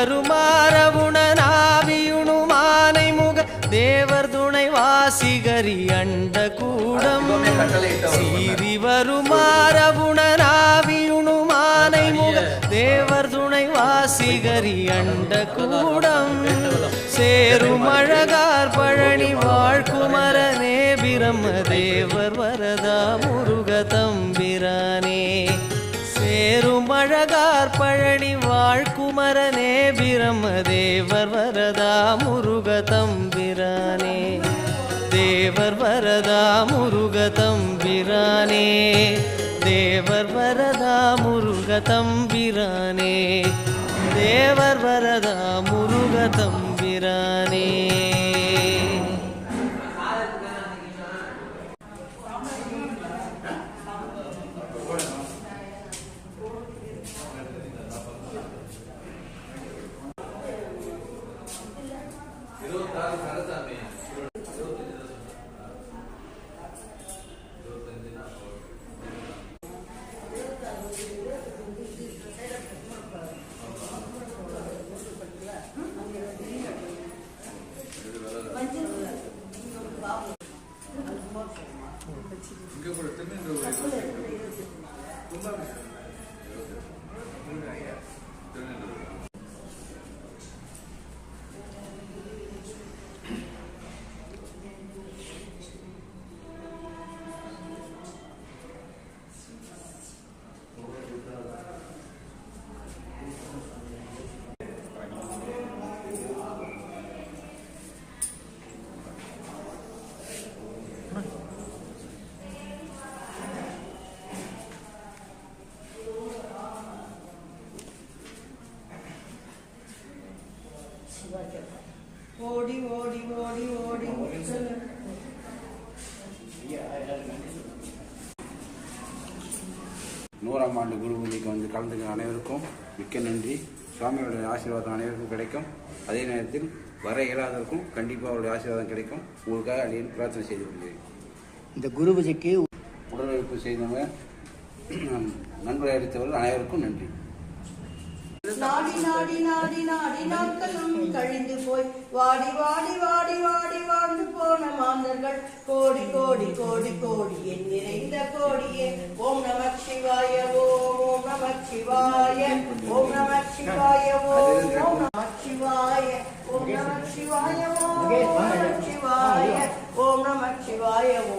வருமாறவுணனாவியுணுமானை முக தேவர் துணை வாசிகரி அண்ட கூடம் சீறி வருமாறவுணனாவியுணுமானை முக தேவர் துணை வாசிகரி அண்ட கூடம் சேரும் அழகார் பழனி வாழ்குமரனே பிரம்ம தேவர் வரதா முருக தம்பிரானே சேரும் அழகார் பழனி வாழ்குமரனே பிரம்ம தேவர் வரதா முருக தம்பிரானே தேவர் வரதா முருக தம்பிரானே தேவர் வரதா முருக தம்பிரானே தேவர் வரதா முருக தம்பிரானே ஓடி ஓடி ஓடி ஓடி 100ஆம் ஆண்டு குரு பூஜைக்கு வந்து கலந்துக்கிற அனைவருக்கும் மிக்க நன்றி. சுவாமியோடைய ஆசீர்வாதம் அனைவருக்கும் கிடைக்கும். அதே நேரத்தில் வர இயலாதவருக்கும் கண்டிப்பாக அவருடைய ஆசீர்வாதம் கிடைக்கும். உங்களுக்காக அடியேன் பிரார்த்தனை செய்து கொள்கிறேன். இந்த குரு பூஜைக்கு உடலுழைப்பு செய்தவங்க நண்பரை அளித்தவர்கள் அனைவருக்கும் நன்றி. நாடி நாடி நாடி நாடி நாட்களும் கழிந்து போய் வாடி வாடி வாடி வாடி வாழ்ந்து போன மாந்தர்கள் கோடி கோடி கோடி கோடி என் நிறைந்த கோடியே. ஓம் நம சிவாய ஓம் நம சிவாய ஓம் நம சிவாய ஓம் நம சிவாய ஓம் நம சிவாய ஓம் நம சிவாய ஓம் நம சிவாய ஓம்